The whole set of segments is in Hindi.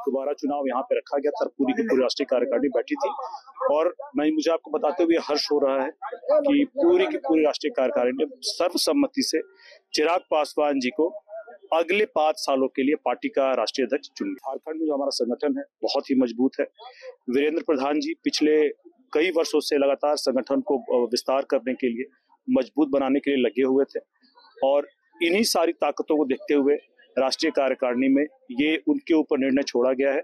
दोबारा चुनाव यहाँ पे रखा गया था। पूरी की पूरी राष्ट्रीय कार्यकारिणी बैठी थी और मुझे आपको बताते हुए हर्ष हो रहा है कि पूरी की पूरी राष्ट्रीय कार्यकारिणी ने सर्वसम्मति से चिराग पासवान जी को अगले 5 सालों के लिए पार्टी का राष्ट्रीय अध्यक्ष चुन लिया। झारखंड में जो हमारा संगठन है बहुत ही मजबूत है। वीरेंद्र प्रधान जी पिछले कई वर्षों से लगातार संगठन को विस्तार करने के लिए, मजबूत बनाने के लिए लगे हुए थे और इन्हीं सारी ताकतों को देखते हुए राष्ट्रीय कार्यकारिणी में ये उनके ऊपर निर्णय छोड़ा गया है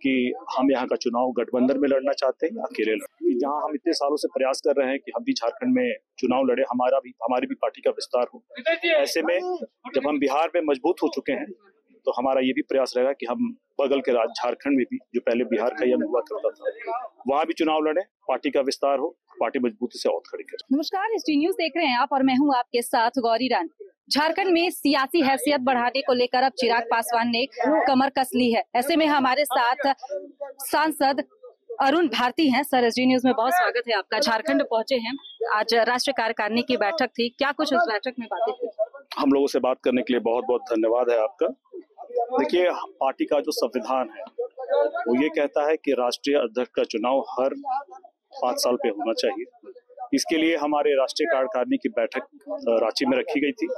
कि हम यहाँ का चुनाव गठबंधन में लड़ना चाहते हैं या अकेले लड़ना। जहाँ हम इतने सालों से प्रयास कर रहे हैं कि हम भी झारखंड में चुनाव लड़े, हमारी भी पार्टी का विस्तार हो। ऐसे में जब हम बिहार में मजबूत हो चुके हैं तो हमारा ये भी प्रयास रहेगा कि हम बगल के राज्य झारखंड में भी, जो पहले बिहार का यह हुआ करता था, वहाँ भी चुनाव लड़े, पार्टी का विस्तार हो, पार्टी मजबूती से और खड़ी करे। नमस्कार, एसटी न्यूज देख रहे हैं आप और मैं हूँ आपके साथ गौरी रानी। झारखंड में सियासी हैसियत बढ़ाने को लेकर अब चिराग पासवान ने कमर कस ली है। ऐसे में हमारे साथ सांसद अरुण भारती हैं। सर, एसटी न्यूज में बहुत स्वागत है आपका। झारखंड पहुंचे हैं, आज राष्ट्रीय कार्यकारिणी की बैठक थी, क्या कुछ उस बैठक में बातें थी? हम लोगों से बात करने के लिए बहुत बहुत धन्यवाद है आपका। देखिए, पार्टी का जो संविधान है वो ये कहता है कि राष्ट्रीय अध्यक्ष का चुनाव हर 5 साल पे होना चाहिए। इसके लिए हमारे राष्ट्रीय कार्यकारिणी की बैठक रांची में रखी गई थी।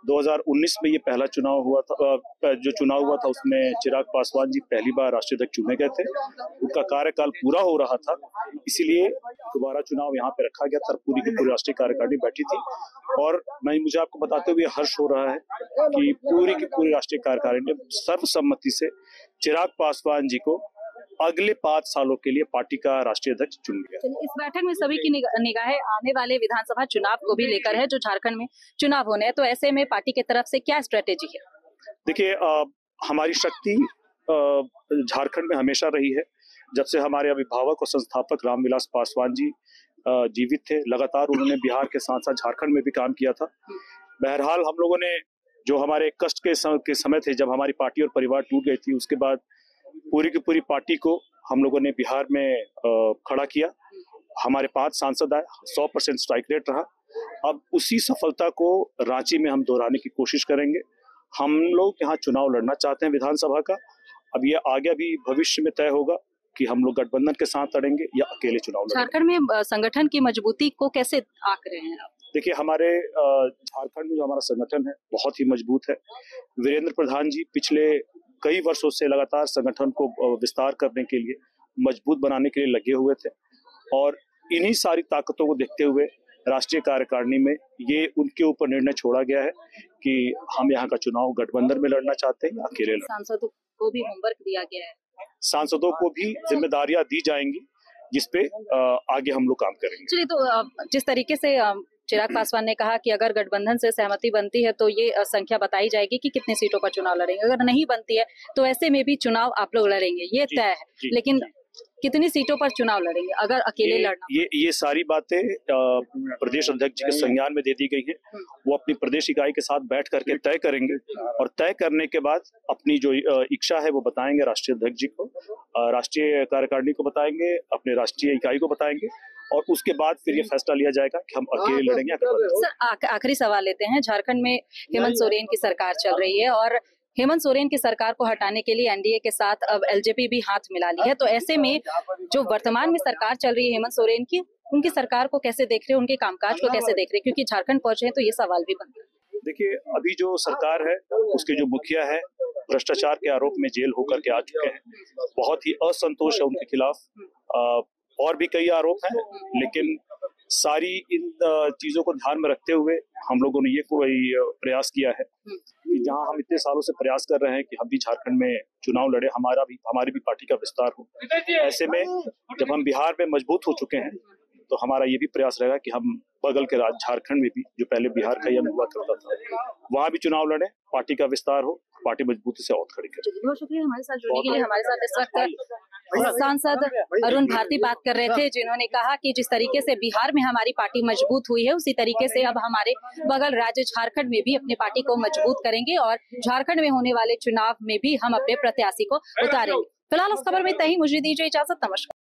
2019 में ये पहला चुनाव हुआ था। जो चुनाव हुआ था उसमें चिराग पासवान जी पहली बार राष्ट्रीय अध्यक्ष चुने गए थे। उनका कार्यकाल पूरा हो रहा था, इसीलिए दोबारा चुनाव यहाँ पे रखा गया था। पूरी की पूरी राष्ट्रीय कार्यकारिणी बैठी थी और मुझे आपको बताते हुए हर्ष हो रहा है कि पूरी की पूरी राष्ट्रीय कार्यकारिणी ने सर्वसम्मति से चिराग पासवान जी को अगले 5 सालों के लिए पार्टी का राष्ट्रीय अध्यक्ष चुन लिया। इस बैठक में सभी की निगाहें आने वाले विधानसभा चुनाव को भी लेकर है, जो झारखंड में चुनाव होने हैं। तो ऐसे में पार्टी की तरफ से क्या स्ट्रेटेजी है? देखिए, हमारी शक्ति झारखंड में हमेशा रही है। जब से हमारे अभिभावक और संस्थापक रामविलास पासवान जी जीवित थे, लगातार उन्होंने बिहार के साथ साथ झारखंड में भी काम किया था। बहरहाल हम लोगों ने जो हमारे कष्ट के समय थे, जब हमारी पार्टी और परिवार टूट गई थी, उसके बाद पूरी की पूरी पार्टी को हम लोगों ने बिहार में खड़ा किया। हमारे 5 सांसद आए, 100% स्ट्राइक रेट रहा। अब उसी सफलता को रांची में हम दोहराने की कोशिश करेंगे। हम लोग यहाँ चुनाव लड़ना चाहते हैं विधानसभा का। अब ये आगे भी भविष्य में तय होगा कि हम लोग गठबंधन के साथ लड़ेंगे या अकेले चुनाव लड़ेंगे। झारखंड में संगठन की मजबूती को कैसे आंक रहे हैं आप? देखिए, हमारे झारखंड में जो हमारा संगठन है बहुत ही मजबूत है। वीरेंद्र प्रधान जी पिछले कई वर्षों से लगातार संगठन को विस्तार करने के लिए, मजबूत बनाने के लिए लगे हुए थे और इन्हीं सारी ताकतों को देखते हुए राष्ट्रीय कार्यकारिणी में ये उनके ऊपर निर्णय छोड़ा गया है कि हम यहाँ का चुनाव गठबंधन में लड़ना चाहते हैं या अकेले लड़ना। सांसदों को भी होमवर्क दिया गया है, सांसदों को भी जिम्मेदारियां दी जाएंगी जिसपे आगे हम लोग काम करेंगे। चलिए, तो जिस तरीके से चिराग पासवान ने कहा कि अगर गठबंधन से सहमति बनती है तो ये संख्या बताई जाएगी कि कितनी सीटों पर चुनाव लड़ेंगे। अगर नहीं बनती है तो ऐसे में भी चुनाव आप लोग लड़ेंगे, ये तय है। लेकिन कितनी सीटों पर चुनाव लड़ेंगे अगर अकेले लड़ना? ये सारी बातें प्रदेश अध्यक्ष जी के संज्ञान में दे दी गई है। वो अपनी प्रदेश इकाई के साथ बैठ करके तय करेंगे और तय करने के बाद अपनी जो इच्छा है वो बताएंगे राष्ट्रीय अध्यक्ष जी को, राष्ट्रीय कार्यकारिणी को बताएंगे, अपने राष्ट्रीय इकाई को बताएंगे और उसके बाद फिर ये फैसला लिया जाएगा कि हम अकेले लड़ेंगे। सर, आखिरी सवाल लेते हैं। झारखंड में हेमंत सोरेन की सरकार चल रही है और हेमंत सोरेन की सरकार को हटाने के लिए एनडीए के साथ अब एलजेपी भी हाथ मिला ली है। तो ऐसे में जो वर्तमान में सरकार चल रही है हेमंत सोरेन की, उनकी सरकार को कैसे देख रहे हैं, उनके कामकाज को कैसे देख रहे हैं? क्योंकि झारखंड पहुंचे हैं तो ये सवाल भी बनता है। देखिए, अभी जो सरकार है उसके जो मुखिया है भ्रष्टाचार के आरोप में जेल होकर के आ चुके हैं। बहुत ही असंतोष है उनके खिलाफ। और भी कई आरोप हैं, लेकिन सारी इन चीजों को ध्यान में रखते हुए हम लोगों ने ये कोई प्रयास किया है कि जहां हम इतने सालों से प्रयास कर रहे हैं कि हम भी झारखंड में चुनाव लड़े, हमारी भी पार्टी का विस्तार हो। ऐसे में जब हम बिहार में मजबूत हो चुके हैं तो हमारा ये भी प्रयास रहेगा कि हम बगल के राज्य झारखंड में भी, जो पहले बिहार का यह हुआ करता था, वहाँ भी चुनाव लड़े, पार्टी का विस्तार हो, पार्टी मजबूती से और खड़ी करे। बहुत शुक्रिया हमारे साथ जुड़ने के लिए। हमारे साथ इस वक्त सांसद अरुण भारती बात कर रहे थे, जिन्होंने कहा कि जिस तरीके से बिहार में हमारी पार्टी मजबूत हुई है, उसी तरीके से अब हमारे बगल राज्य झारखंड में भी अपनी पार्टी को मजबूत करेंगे और झारखंड में होने वाले चुनाव में भी हम अपने प्रत्याशी को उतारेंगे। फिलहाल इस खबर में इतना ही। मुझे दीजिए इजाजत। नमस्कार।